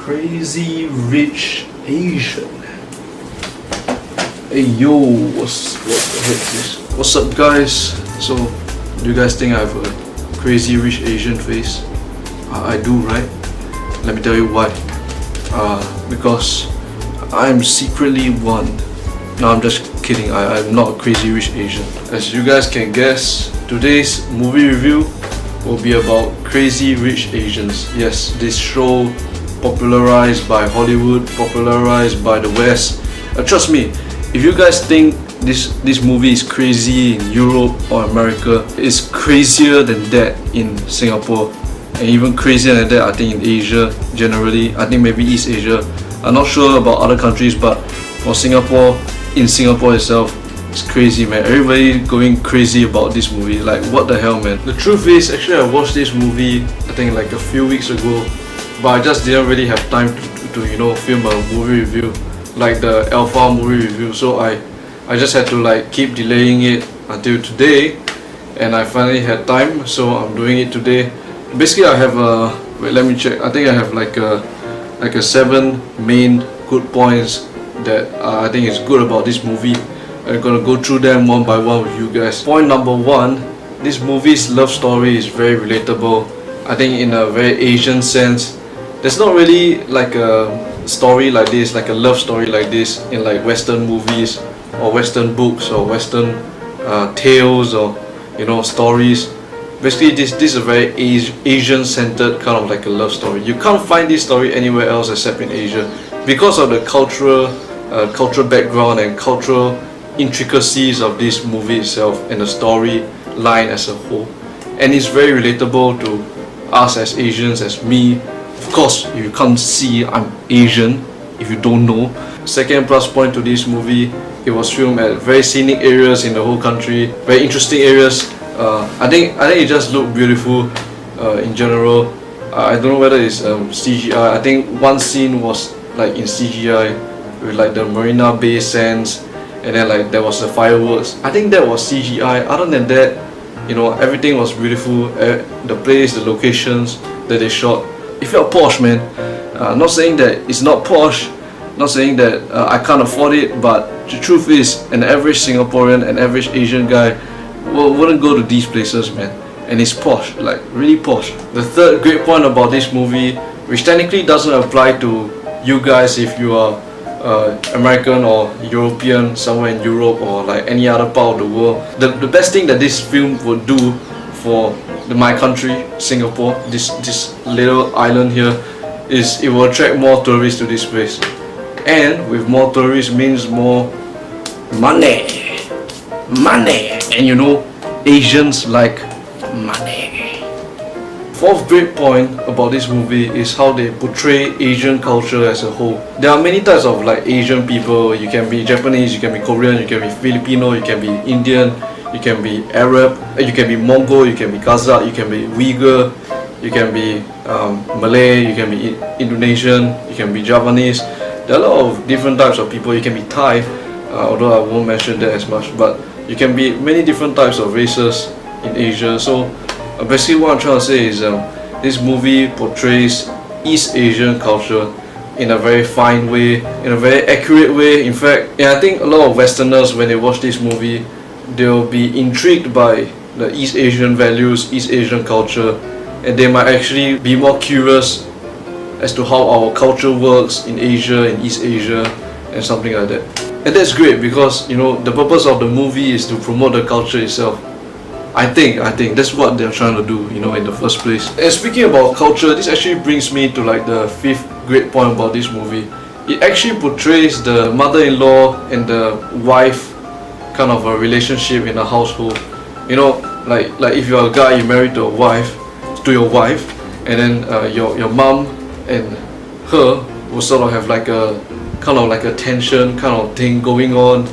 Crazy Rich Asian. Hey yo, what the heck is this? What's up guys? So, do you guys think I have a crazy rich Asian face? I do, right? Let me tell you why. Because I'm secretly one. No, I'm just kidding. I'm not a crazy rich Asian. As you guys can guess, today's movie review will be about Crazy Rich Asians. Yes, this show popularized by Hollywood, popularized by the West. Trust me, if you guys think this movie is crazy in Europe or America, it's crazier than that in Singapore, and even crazier than that I think in Asia generally. I think maybe East Asia. I'm not sure about other countries, but for Singapore, in Singapore itself, it's crazy, man. Everybody going crazy about this movie. Like, what the hell, man? The truth is, actually I watched this movie I think like a few weeks ago, but I just didn't really have time to you know, film a movie review like the Alpha movie review. So I just had to like keep delaying it until today, and I finally had time, so I'm doing it today. Basically I have a, wait, let me check. I think I have like a 7 main good points that I think is good about this movie. I'm gonna go through them one by one with you guys. Point number 1, this movie's love story is very relatable. I think in a very Asian sense. There's not really like a story like this, like a love story like this in like Western movies or Western books or Western tales or, you know, stories. Basically this is a very Asian centered kind of like a love story. You can't find this story anywhere else except in Asia because of the cultural background and cultural intricacies of this movie itself and the story line as a whole. And it's very relatable to us as Asians, as me. Of course, if you can't see, I'm Asian, if you don't know. Second plus point to this movie, it was filmed at very scenic areas in the whole country, very interesting areas. I think it just looked beautiful in general. I don't know whether it's CGI. I think one scene was like in CGI with like the Marina Bay Sands, and then like there was the fireworks. I think that was CGI. Other than that, you know, everything was beautiful. The place, the locations that they shot, it felt posh, man. Not saying that it's not posh, not saying that I can't afford it, but the truth is, an average Singaporean, an average Asian guy wouldn't go to these places, man. And it's posh, like really posh. The third great point about this movie, which technically doesn't apply to you guys if you are American or European, somewhere in Europe or like any other part of the world. The best thing that this film would do for my country, Singapore, this little island here, is it will attract more tourists to this place. And with more tourists means more money. And you know, Asians like money. Fourth great point about this movie is how they portray Asian culture as a whole. There are many types of like Asian people. You can be Japanese, you can be Korean, you can be Filipino, you can be Indian, you can be Arab, you can be Mongol, you can be Kazakh, you can be Uyghur, you can be Malay, you can be Indonesian, you can be Javanese. There are a lot of different types of people. You can be Thai, although I won't mention that as much, but you can be many different types of races in Asia. So basically what I'm trying to say is this movie portrays East Asian culture in a very fine way, in a very accurate way. In fact, and I think a lot of Westerners, when they watch this movie, they'll be intrigued by the East Asian values, East Asian culture, and they might actually be more curious as to how our culture works in Asia, in East Asia, and something like that. And that's great because, you know, the purpose of the movie is to promote the culture itself. I think that's what they're trying to do, you know, in the first place. And speaking about culture, this actually brings me to like the 5th great point about this movie. It actually portrays the mother-in-law and the wife kind of a relationship in a household. You know, like if you're a guy, you married to your wife, and then your mom and her will sort of have like a kind of like a tension kind of thing going on.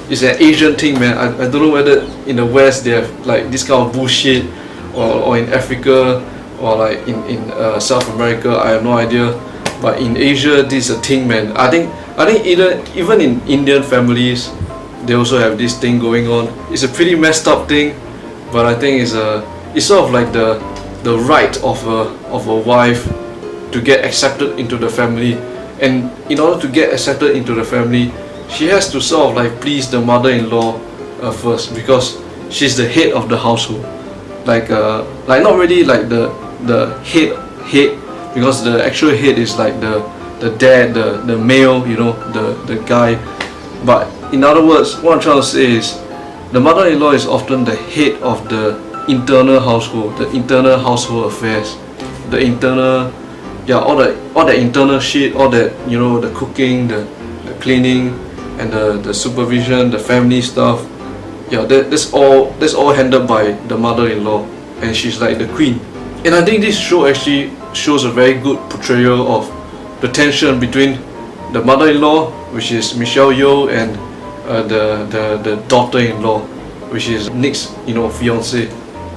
It's an Asian thing, man. I don't know whether in the West they have like this kind of bullshit, or in Africa, or like in South America. I have no idea, but in Asia this is a thing, man. I think even in Indian families they also have this thing going on. It's a pretty messed up thing, but I think it's sort of like the right of a wife to get accepted into the family. And in order to get accepted into the family, she has to sort of like please the mother-in-law first, because she's the head of the household. Like not really like the head, because the actual head is like the dad, the male, you know, the guy. But in other words, what I'm trying to say is the mother-in-law is often the head of the internal household, the internal household affairs, the internal, all the internal shit, all that, you know, the cooking, the cleaning, and the supervision, the family stuff. That's all handled by the mother-in-law, and she's like the queen. And I think this show actually shows a very good portrayal of the tension between the mother-in-law, which is Michelle Yeoh, and the daughter-in-law, which is Nick's, you know, fiance.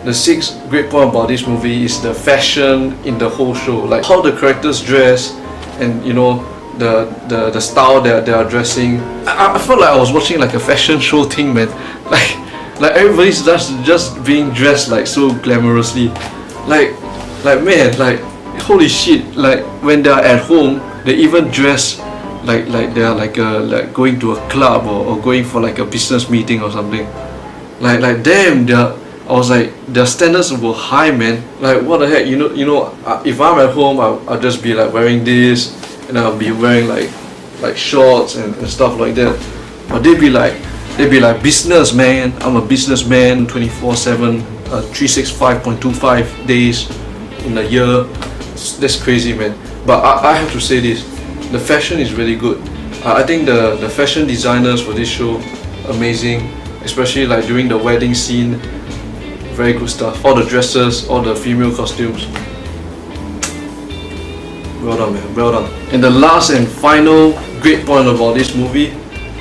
The sixth great point about this movie is the fashion in the whole show, like how the characters dress, and you know, the style that they are dressing. I felt like I was watching like a fashion show thing, man. Like everybody's just being dressed like so glamorously, like man, like holy shit. Like when they are at home, they even dress like they are like going to a club or going for like a business meeting or something. Like damn, I was like, their standards were high, man. Like what the heck, you know, if I'm at home, I'll just be like wearing this, and I'll be wearing like shorts and stuff like that. But they'd be like business, man. I'm a businessman, 24/7, 365.25 days in a year. That's crazy, man. But I have to say this, the fashion is really good. I think the fashion designers for this show, amazing, especially like during the wedding scene. Very good stuff. All the dresses, all the female costumes. Well done, man. Well done. And the last and final great point about this movie,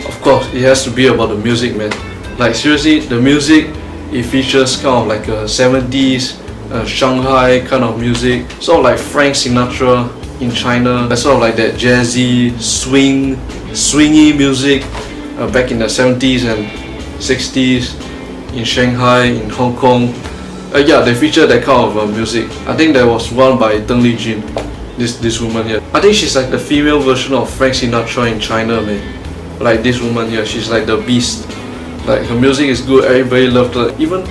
of course, it has to be about the music, man. Like seriously, the music, it features kind of like a 70s Shanghai kind of music, sort of like Frank Sinatra in China. That's sort of like that jazzy, swingy music back in the 70s and 60s. In Shanghai, in Hong Kong, they feature that kind of music. I think there was one by Deng Li-jun, this woman here. I think she's like the female version of Frank Sinatra in China, man. Like this woman here, she's like the beast. Like her music is good, everybody loved her. Even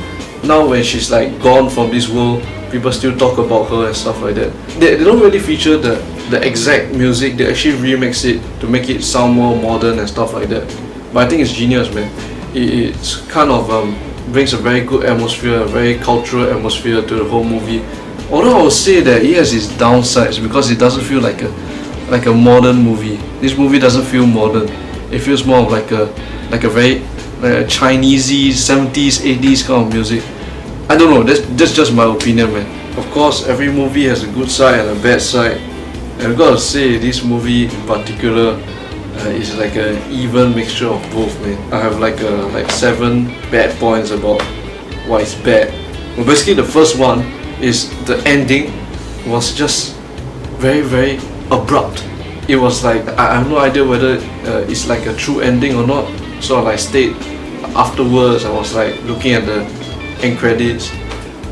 now when she's like gone from this world, people still talk about her and stuff like that. They don't really feature the exact music, they actually remix it to make it sound more modern and stuff like that. But I think it's genius, man. It's kind of brings a very good atmosphere, a very cultural atmosphere to the whole movie. Although I would say that it has its downsides because it doesn't feel like a modern movie. This movie doesn't feel modern. It feels more of like a very Chinesey 70s, 80s kind of music. I don't know. That's just my opinion, man. Of course, every movie has a good side and a bad side. And I've got to say, this movie in particular is like an even mixture of both, man. I have like 7 bad points about why it's bad. Well, basically the first one is the ending was just very, very abrupt. It was like, I have no idea whether it's like a true ending or not. So I like stayed afterwards, I was like looking at the end credits.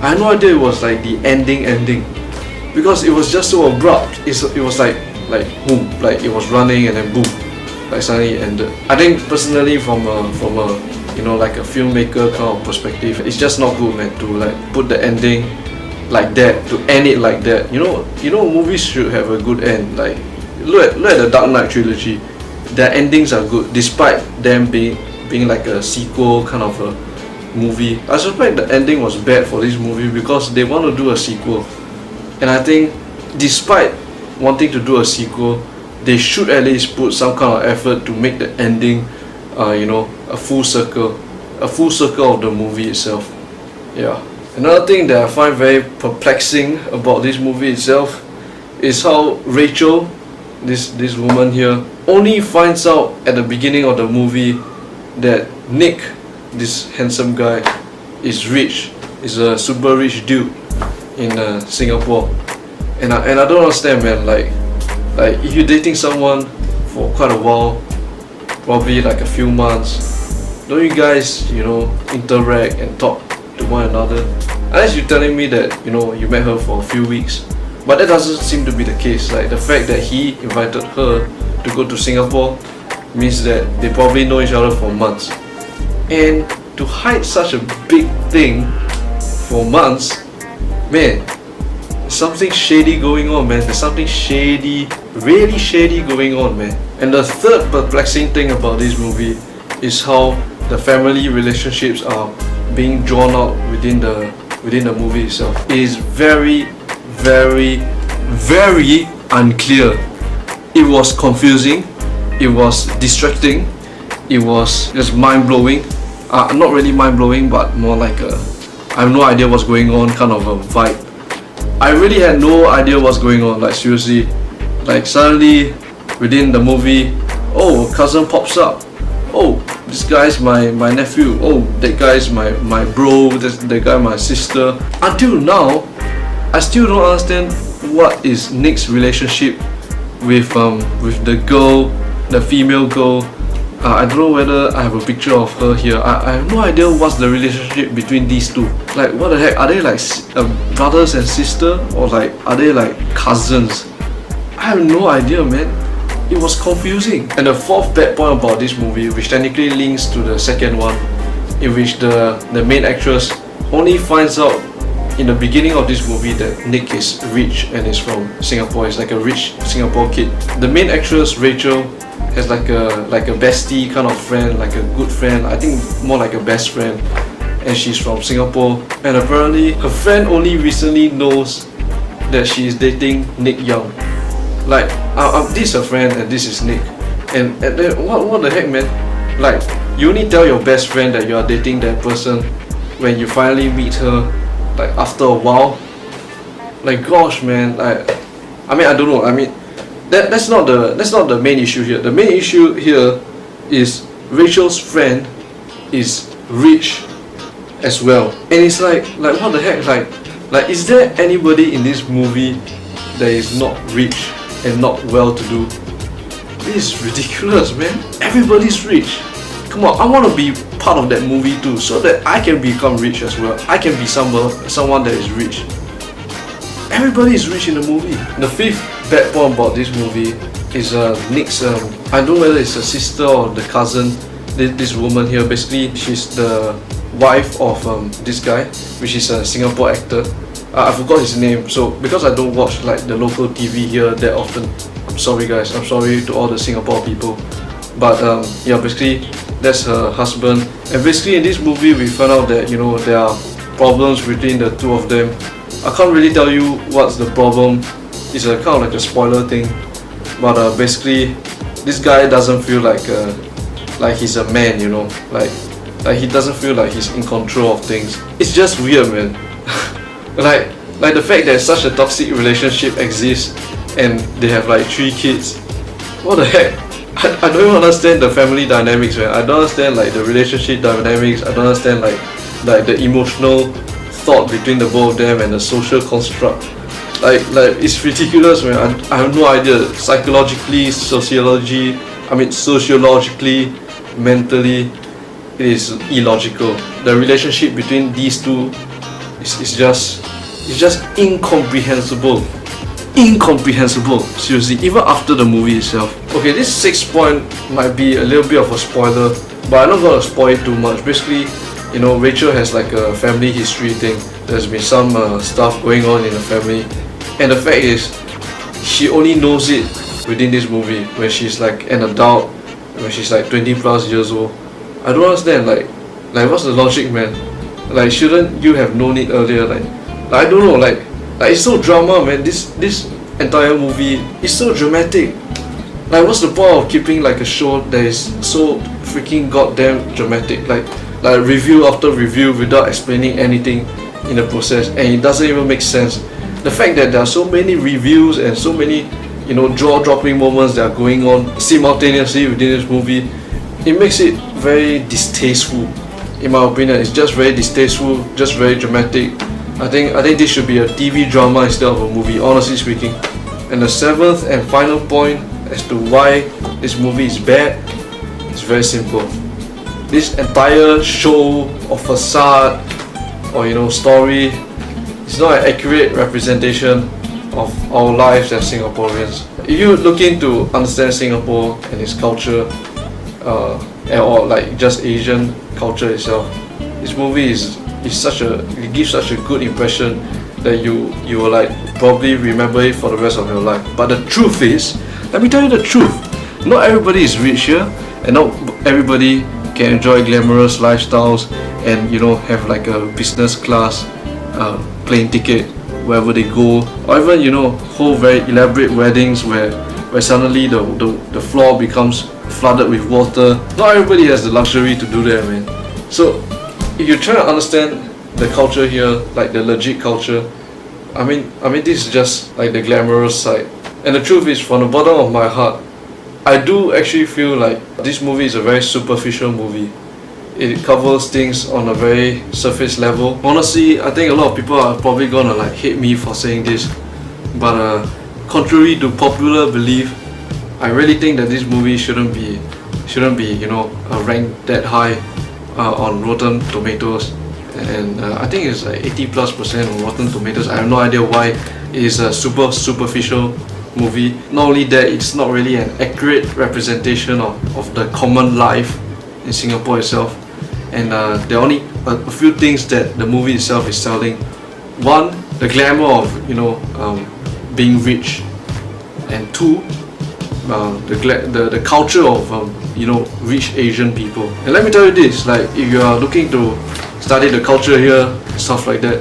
I had no idea it was like the ending because it was just so abrupt. It was like boom, like it was running and then boom, like suddenly it ended. I think personally from a you know, like a filmmaker kind of perspective, it's just not good, man, to like put the ending like that, to end it like that. You know movies should have a good end. Like look at the Dark Knight trilogy. Their endings are good despite them being like a sequel kind of a movie. I suspect the ending was bad for this movie because they want to do a sequel. And I think despite wanting to do a sequel, they should at least put some kind of effort to make the ending, you know, a full circle of the movie itself. Yeah. Another thing that I find very perplexing about this movie itself is how Rachel, this woman here, only finds out at the beginning of the movie that Nick, this handsome guy, is rich, is a super rich dude in Singapore. And I don't understand, man. Like if you're dating someone for quite a while, probably like a few months, don't you guys, you know, interact and talk to one another? Unless you're telling me that, you know, you met her for a few weeks. But that doesn't seem to be the case. Like the fact that he invited her to go to Singapore means that they probably know each other for months. And to hide such a big thing for months, man, something shady going on, man. There's something shady, really shady going on, man. And the third perplexing thing about this movie is how the family relationships are being drawn out within the movie itself. It is very, very, very unclear. It was confusing, it was distracting, it was just mind-blowing. Not really mind-blowing, but more like I have no idea what's going on kind of a vibe. I really had no idea what's going on, like seriously. Like suddenly within the movie, oh, cousin pops up. Oh, this guy's my nephew. Oh, that guy's my bro. That guy my sister. Until now, I still don't understand what is Nick's relationship with the girl, the female girl. I don't know whether I have a picture of her here. I have no idea what's the relationship between these two. Like, what the heck? Are they like brothers and sister, or like are they like cousins? I have no idea, man. It was confusing. And the fourth bad point about this movie, which technically links to the second one, in which the main actress only finds out in the beginning of this movie that Nick is rich and is from Singapore. He's like a rich Singapore kid. The main actress, Rachel, has like a bestie kind of friend, like a good friend. I think more like a best friend. And she's from Singapore. And apparently, her friend only recently knows that she is dating Nick Young. Like, this is her friend and this is Nick. And then, what the heck, man? Like, you only tell your best friend that you are dating that person when you finally meet her, like after a while. Like, gosh, man. Like, I mean, I don't know. I mean, that's not the main issue here. The main issue here is Rachel's friend is rich as well, and it's like what the heck? Like, is there anybody in this movie that is not rich and not well-to-do? This is ridiculous, man. Everybody's rich. Come on, I want to be part of that movie too, so that I can become rich as well. I can be someone that is rich. Everybody is rich in the movie. The fifth bad point about this movie is Nick's, I don't know whether it's a sister or the cousin, this woman here. Basically, she's the wife of this guy, which is a Singapore actor. I forgot his name, so because I don't watch like the local TV here that often, I'm sorry guys, I'm sorry to all the Singapore people. But yeah, basically that's her husband. And basically in this movie we found out that, you know, there are problems between the two of them. I can't really tell you what's the problem. It's a kind of like a spoiler thing. But basically this guy doesn't feel like he's a man, you know, like he doesn't feel like he's in control of things. It's just weird, man. like the fact that such a toxic relationship exists and they have like 3 kids. What the heck? I don't even understand the family dynamics, man. I don't understand like the relationship dynamics. I don't understand like the emotional thought between the both of them and the social construct. Like it's ridiculous, man. I have no idea. Psychologically, sociologically, mentally, it is illogical. The relationship between these two is just incomprehensible. Incomprehensible, seriously, even after the movie itself. Okay, this 6th point might be a little bit of a spoiler, but I'm not gonna spoil it too much. Basically, you know, Rachel has like a family history thing. There's been some stuff going on in the family, and the fact is, she only knows it within this movie when she's like an adult, when she's like 20 plus years old. I don't understand, like what's the logic, man? Like, shouldn't you have known it earlier? Like I don't know, like it's so drama, man. This entire movie is so dramatic. Like, what's the point of keeping like a show that is so freaking goddamn dramatic? Like review after review without explaining anything in the process, and it doesn't even make sense. The fact that there are so many reviews and so many, you know, jaw-dropping moments that are going on simultaneously within this movie, it makes it very distasteful. In my opinion, it's just very distasteful, just very dramatic. I think this should be a TV drama instead of a movie, honestly speaking. And the 7th and final point as to why this movie is bad, it's very simple. This entire show or facade or, you know, story is not an accurate representation of our lives as Singaporeans. If you're looking to understand Singapore and its culture, or like just Asian culture itself, this movie it gives such a good impression that you will like probably remember it for the rest of your life. But the truth is, let me tell you the truth, not everybody is rich here, and not everybody can enjoy glamorous lifestyles and have like a business class plane ticket wherever they go, or even hold very elaborate weddings where suddenly the floor becomes flooded with water. Not everybody has the luxury to do that, man. So if you're trying to understand the culture here, like the legit culture, I mean this is just like the glamorous side. And the truth is, from the bottom of my heart, I do actually feel like this movie is a very superficial movie. It covers things on a very surface level. Honestly, I think a lot of people are probably gonna like hate me for saying this, but contrary to popular belief, I really think that this movie shouldn't be ranked that high on Rotten Tomatoes, and I think it's like 80+% on Rotten Tomatoes. I have no idea why. It is a superficial movie. Not only that, it's not really an accurate representation of the common life in Singapore itself, and there are only a few things that the movie itself is selling. One, the glamour of being rich, and two, the culture of rich Asian people. And let me tell you this, like if you are looking to study the culture here, stuff like that,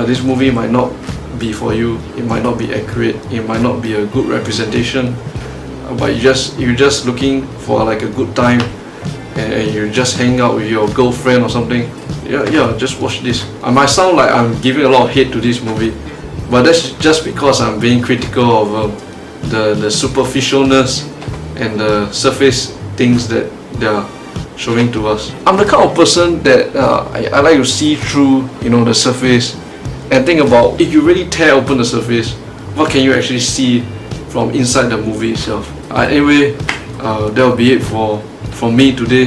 this movie might not be for you. It might not be accurate, it might not be a good representation, but if you're just looking for like a good time and you're just hanging out with your girlfriend or something, yeah, just watch this. I might sound like I'm giving a lot of hate to this movie, but that's just because I'm being critical of the superficialness and the surface things that they are showing to us. I'm the kind of person that I like to see through the surface and think about, if you really tear open the surface, what can you actually see from inside the movie itself. Anyway, that will be it from me today.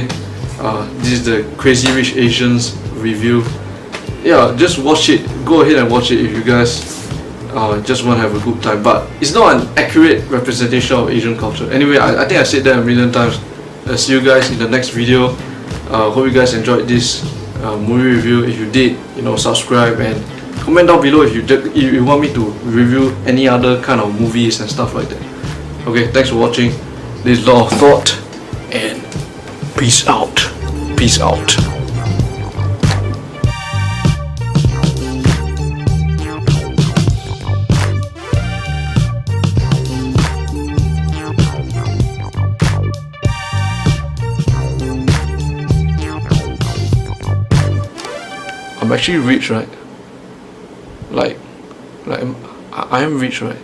This is the Crazy Rich Asians review. Yeah, just watch it. Go ahead and watch it if you guys just want to have a good time. But it's not an accurate representation of Asian culture. Anyway, I think I said that a million times. See you guys in the next video. Hope you guys enjoyed this movie review. If you did, subscribe and comment down below if you want me to review any other kind of movies and stuff like that. Okay, thanks for watching. This is Law of Thought, and peace out. Peace out. I'm actually rich, right? Like I am rich, right?